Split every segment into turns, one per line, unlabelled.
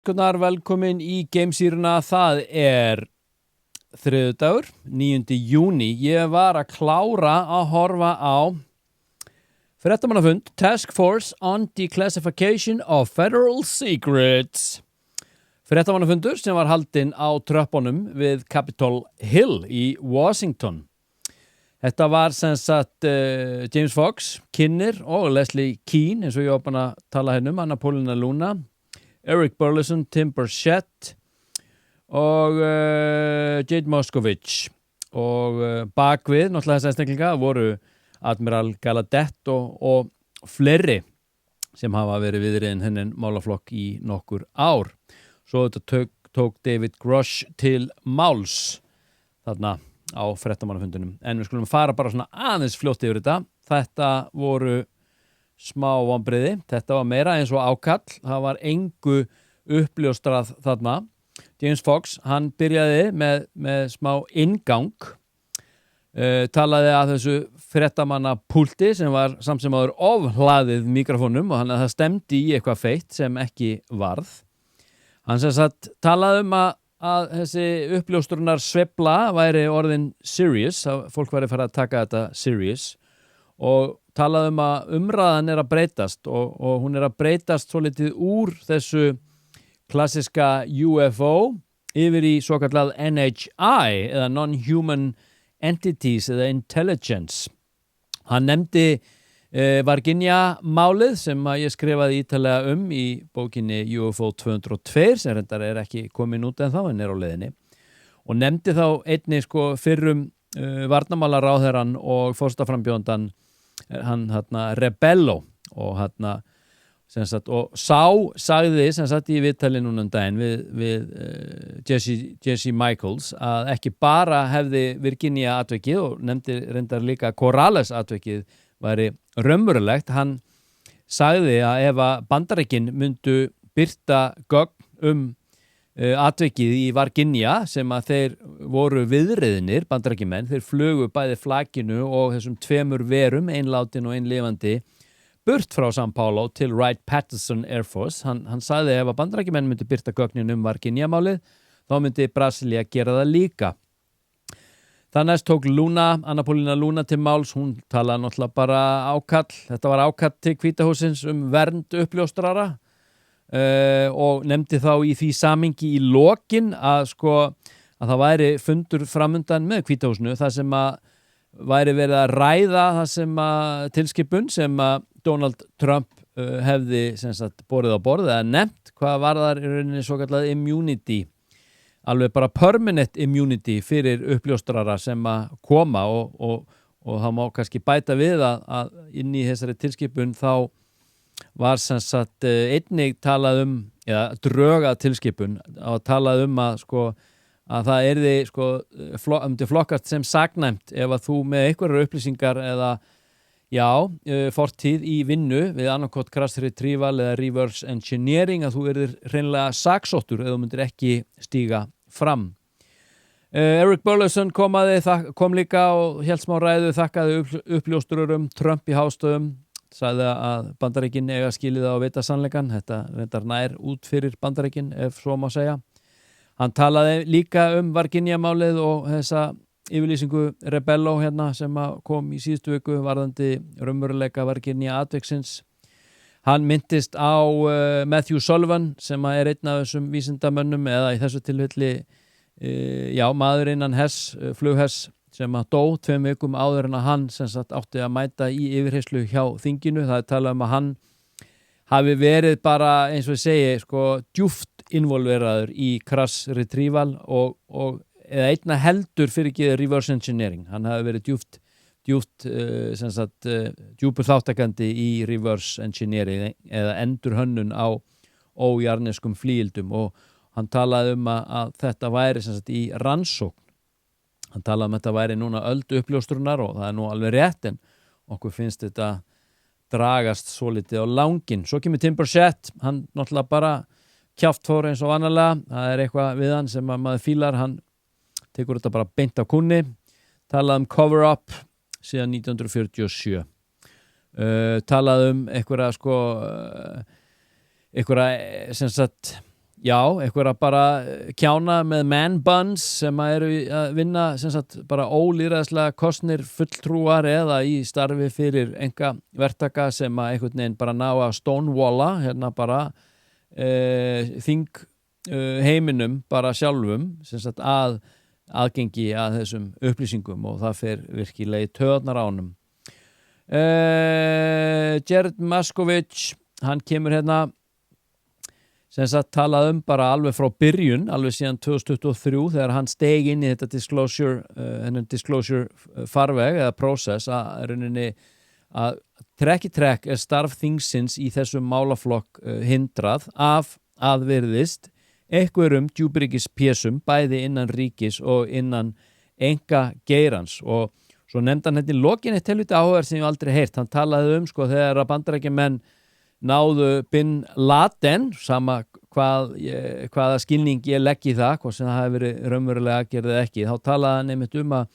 stúlkunar, velkomin í Gamesýruna. Það þriðjudagur, 9. júní. Ég var að klára að horfa á fréttamannafund Task Force on Declassification of Federal Secrets. Fréttamannafundur sem var haldinn á tröppunum við Capitol Hill í Washington. Þetta var sem sagt James Fox, Kinner og Leslie Keane, eins og ég var búin að tala hennum, Anna Paulina Luna, Eric Burleson, Tim Burchett og Jade Moskovich. Og bakvið, náttúrulega þess einstaklinga, voru Admiral Gallaudet og fleiri sem hafa verið viðriðin hennin málaflokk í nokkur ár. Svo þetta tók David Grush til máls þarna á fréttamannafundinum. En við skulum fara bara svona aðeins fljótt yfir þetta. Þetta voru smá vonbrigði. Þetta var meira eins og ákall. Það var engu uppljóstrað þarna. James Fox, hann byrjaði með smá inngang. Talaði að þessu fréttamannapúlti sem var samt sem áður ofhlaðið mikrofónum og hann að það stemdi í eitthvað feitt sem ekki varð. Hann sem sagt talaði að þessi uppljóstrunar sveifla væri orðin serious, að fólk væri farið að taka þetta serious og talaði að umræðan að breytast og hún að breytast svolítið úr þessu klassiska UFO yfir í svokallað NHI eða Non-Human Entities eða Intelligence. Hann nefndi Virginia-málið sem að ég skrifaði ítarlega í bókinni UFO 202 sem reyndar ekki komin út en þá en á leiðinni og nefndi þá einnig fyrrum varnarmálaráðherrann og forsetaframbjóðandann hann Rebello og og sagði sem sagt í viðtali núna daginn við Jesse Michaels að ekki bara hefði Virginia atvikið og nefndi reyndar líka Corrales atvikið væri raunverulegt. Hann sagði að ef að Bandaríkin myndu birta gögn atvikið í Virginia sem að þeir voru viðriðnir, Bandaríkjumenn, þeir flugu bæði flakinu og þessum tveimur verum, ein látin og ein lifandi, burt frá São Paulo til Wright-Patterson Air Force. Hann sagði að ef að Bandaríkjumenn myndu birta gögnin Virginia-málið, þá myndi Brasilia gera það líka. Þannig tók Anna Paulina Luna til máls, hún talaði náttúrulega bara ákall, þetta var ákall til Hvíta hússins vernd uppljóstrara og nefndi þá í því samhengi í lokin að það væri fundur framundan með Hvíta húsinu, það sem að væri verið að ræða það sem að tilskipun sem að Donald Trump hefði sem sagt borið á borð eða nefnt hvað varðar í rauninni svokallað immunity. Alveg bara permanent immunity fyrir uppljóstrara sem að koma og það má kannski bæta við að inn í þessari tilskipun þá var sem sagt einnig talað drög að tilskipun og talað að það yrði flokkast sem saknæmt ef að þú með einhverjar upplýsingar eða fortíð í vinnu við annarkot crash retrieval eða reverse engineering að þú yrðir hreinlega saksóttur eða þú myndir ekki stíga fram. Eric Burleson kom líka og hélt smá ræðu, þakkaði uppljóstrurum Trump í hástöðum, sagði að Bandaríkin eiga skilið á vita sannleikann, þetta reyndar nær út fyrir Bandaríkin ef svo má segja. Hann talaði líka Virginia-málið og þessa yfirlýsingu Rebello sem kom í síðustu viku varðandi raunveruleika Virginia atviksins. Hann minntist á Matthew Sullivan sem einn af þessum vísindamönnum eða í þessu tilfelli maður innan flughers sem dó 2 vikum áður en að hann sem sagt átti að mæta í yfirheyrslu hjá þinginu. Það talað að hann hafi verið bara eins og ég segi djúpt involveraður í crash retrieval og eða einna heldur fyrir ekki reverse engineering. Hann hafi verið djúpur þáttakandi í reverse engineering eða endurhönnun á ójarneskum flygildum og hann talaði að þetta væri sem sagt í rannsókn. Hann talaði þetta væri núna öld uppljóstrunar og það nú alveg rétt en okkur finnst þetta dragast svolítið á langinn. Svo kemur Tim Burchett, hann náttúrulega bara kjaftfór eins og vanalega. Það eitthvað við hann sem að maður fílar, hann tekur þetta bara beint á kunni. Talaði cover-up síðan 1947. Talaði einhverja sem sagt já, einhverja bara kjána með man buns sem eru að vinna sem sagt bara ólýðræðislega kosnir fulltrúar eða í starfi fyrir enga verktaka sem að einhvern veginn bara ná að stonewalla hérna bara heiminum bara sjálfum sem sagt aðgengi að þessum upplýsingum og það fer virkilega í töðnar ánum. Jared Maskovich, hann kemur hérna sem sagt talað bara alveg frá byrjun, alveg síðan 2023 þegar hann steig inn í þetta disclosure farveg eða process að rauninni að trekk í trekk starf þingsins í þessum málaflokk hindrað af virðist einhverjum djúpríkis pésum bæði innan ríkis og innan enga geirans og svo nefndi hann hérna í lokin eitt helviti áhugaverð sem ég aldrei heyrt, hann talaði sko þegar að Bandaríkjamenn náðu Bin Laden, sama hvaða skilning ég legg í það, hvort sem það hafi verið raunverulega aðgerð eða ekki, þá talaði hann einmitt að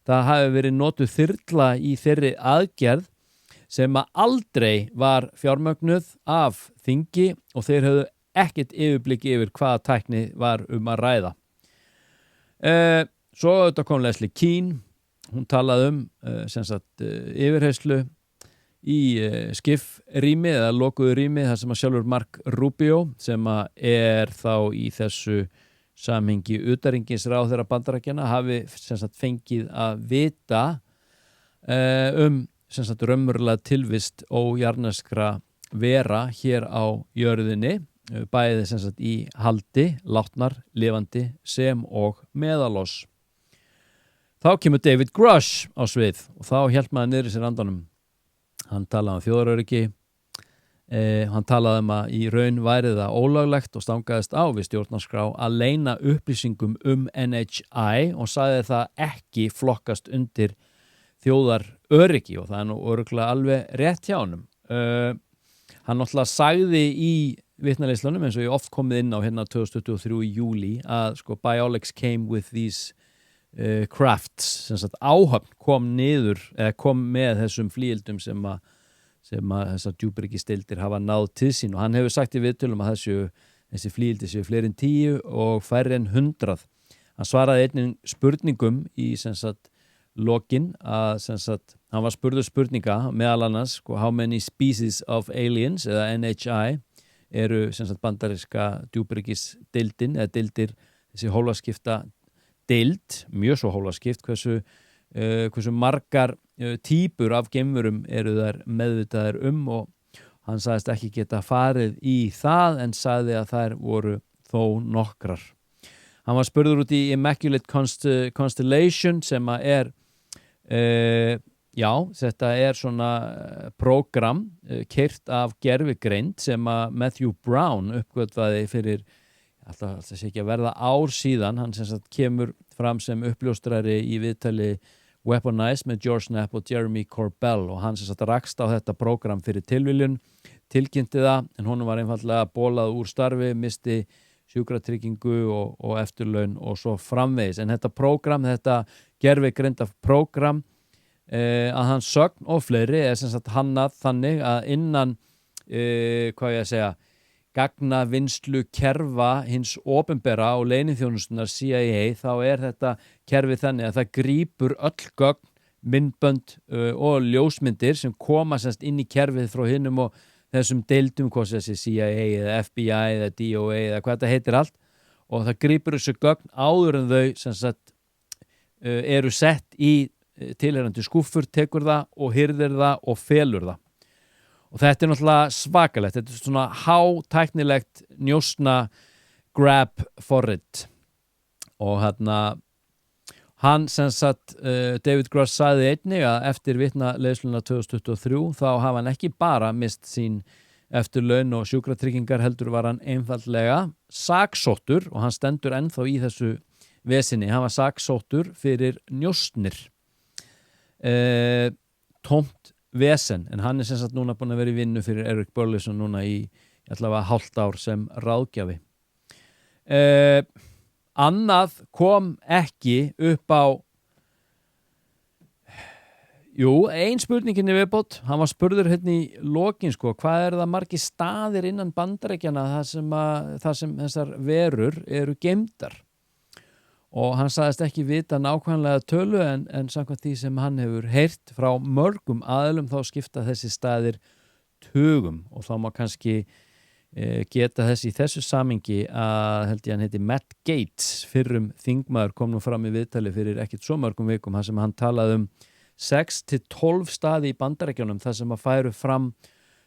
það hafi verið notuð þyrla í þeirri aðgerð sem að aldrei var fjármögnuð af þingi og þeir höfðu ekkert yfirblikki yfir hvaða tækni var að ræða. Svo auðvitað kom Leslie Keane, hún talaði sem sagt yfirheyslu í skiff-rými eða lokuðu rými þar sem að sjálfur Mark Rubio sem að þá í þessu samhengi utanríkisráðherra Bandaríkjanna hafi sem sagt fengið að vita sem sagt raunverulega tilvist ójarneskra vera hér á jörðinni bæði sem sagt í haldi, látnar, lifandi sem og meðaloss. Þá kemur David Grush á svið og þá hélt maður niður í sér andanum. Hann talaði þjóðaröryggi, hann talaði að í raun væri það ólöglegt og stangaðist á við stjórnarskrá að leyna upplýsingum NHI og sagði það ekki flokkast undir þjóðaröryggi og það nú örugglega alveg rétt hjá honum. Hann náttúrulega sagði í vitnaleiðslunum eins og ég oft komið inn á hérna 2023 í júlí að sko Biolix came with these crafts, sem sagt áhöfn kom með þessum flíildum sem að þessar djúpríkisdeildir hafa náð til sín og hann hefur sagt í viðtölum að þessi flíildi séu fleiri en 10 og færri en 100. Hann svaraði einnig spurningum í sem sagt lokin að sem sagt hann var spurður spurninga meðal annars how many species of aliens eða NHI eru sem sagt bandaríska djúpríkisdeildin eða deildir þessi hólaskipta deild, mjög svo hólaskipt hversu margar típur af geimverum eru þær meðvitaðir og hann sagðist ekki geta farið í það en sagði að þær voru þó nokkrar. Hann var spurður út í Immaculate Constellation sem að þetta svona prógram keyrt af gervigreind sem að Matthew Brown uppgötvaði fyrir alltaf sé ekki að verða ár síðan, hann sem sagt kemur fram sem uppljóstrari í viðtali Weaponized með George Knapp og Jeremy Corbell og hann sem sagt rakst á þetta prógram fyrir tilviljun, tilkynnti það en honum var einfaldlega bolað úr starfi, misti sjúkratryggingu og eftirlaun og svo framvegis en þetta prógram, þetta gervigreinda prógram að hans sögn og fleiri sem sagt hannað þannig að innan gagnavinnslu kerfa hins opinbera og leyniþjónustunnar CIA þá þetta kerfi þannig að það grípur öll gögn, myndbönd og ljósmyndir sem koma semst inn í kerfið frá hinum og þessum deildum, hvað þessi CIA eða FBI eða DOA eða hvað þetta heitir allt og það grípur þessu gögn áður en þau sem sagt eru sett í tilheyrandi skúffur, tekur það og hirðir það og felur það. Og þetta náttúrulega svakalegt, þetta svona hátæknilegt njósna grab forrit og hann sem sagt David Grush sagði einnig að eftir vitnaleiðsluna 2023 þá hafa hann ekki bara mist sín eftirlaun og sjúkratryggingar heldur var hann einfaldlega saksóttur og hann stendur ennþá í þessu vesinni, hann var saksóttur fyrir njósnir tómt vesen, en hann sem sagt núna búin að vera í vinnu fyrir Eric Burleson núna í allavega hálft ár sem ráðgjafi. Annað kom ekki upp á Jú, ein spurningin í viðbót, hann var spurður hérna í lokin sko, hvað það margir staðir innan Bandaríkjanna þar sem þessar verur eru geymdar og hann sagðist ekki vita nákvæmlega tölu en samkvæmt því sem hann hefur heyrt frá mörgum aðilum þá skipta þessi staðir tugum og þá má kannski geta þess í þessu samingi að held ég hann heiti Matt Gaetz fyrrum þingmaður kom nú fram í viðtali fyrir ekkert svo mörgum vikum þar sem hann talaði 6 til 12 staði í Bandaríkjunum þar sem að færu fram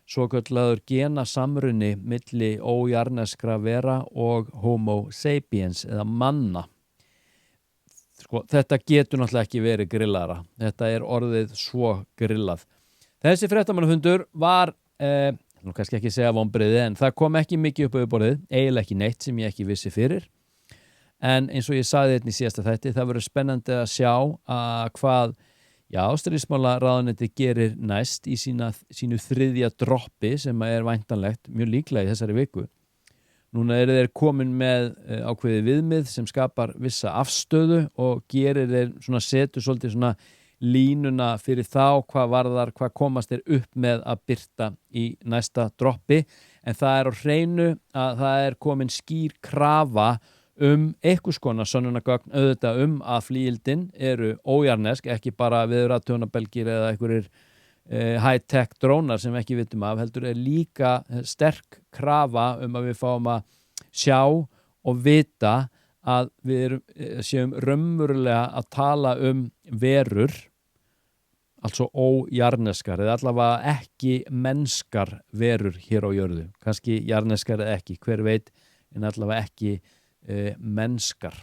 svokallaður genasamruni milli ójarneskra vera og homo sapiens eða manna. Sko, þetta getur náttúrulega ekki verið grillara. Þetta orðið svo grillað. Þessi fréttamannafundur var, nú kannski ekki segja vonbrigði, en það kom ekki mikið upp á yfirborðið, eiginlega ekki neitt sem ég ekki vissi fyrir. En eins og ég sagði þetta í síðasta þætti, það verður spennandi að sjá hvað stríðsmálaráðuneytið gerir næst í sínu þriðja droppi sem væntanlegt mjög líklega í þessari viku. Núna þeir komin með ákveðið viðmið sem skapar vissa afstöðu og setur svolítið svona línuna fyrir þá hvað komast þeir upp með að birta í næsta droppi en það á hreinu að það komin skýr krafa einhvers konar sönnunargögn auðvitað að flygildin eru ójarnesk, ekki bara viðratjónabelgir eða einhverjir high-tech drónar sem ekki vitum af, heldur líka sterk krafa að við fáum að sjá og vita að við séum raunverulega að tala verur, altså ójarneskar eða allavega ekki mennskar verur hér á jörðu, kannski jarneskar eða ekki, hver veit, en allavega ekki mennskar.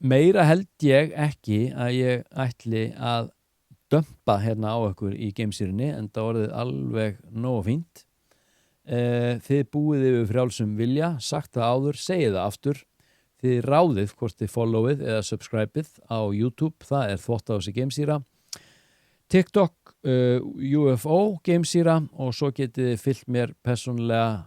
Meira held ég ekki að ég ætli að dömpa hérna á ykkur í geimsýrinni en það orðið alveg nógu fínt. Þið búið yfir frjálsum vilja, sagt það áður, segið það aftur. Þið ráðið hvort þið followið eða subscribeið á YouTube, það Þvottahusi geimsýra. TikTok, UFO geimsýra og svo getið þið fylgt mér persónulega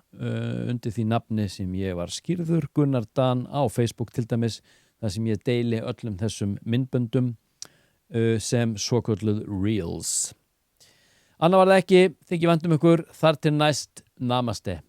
undir því nafni sem ég var skýrður, Gunnar Dan á Facebook til dæmis, þar sem ég deili öllum þessum myndböndum sem svokölluð Reels. Annað var það ekki, þykir vænt ykkur, þar til næst, namaste.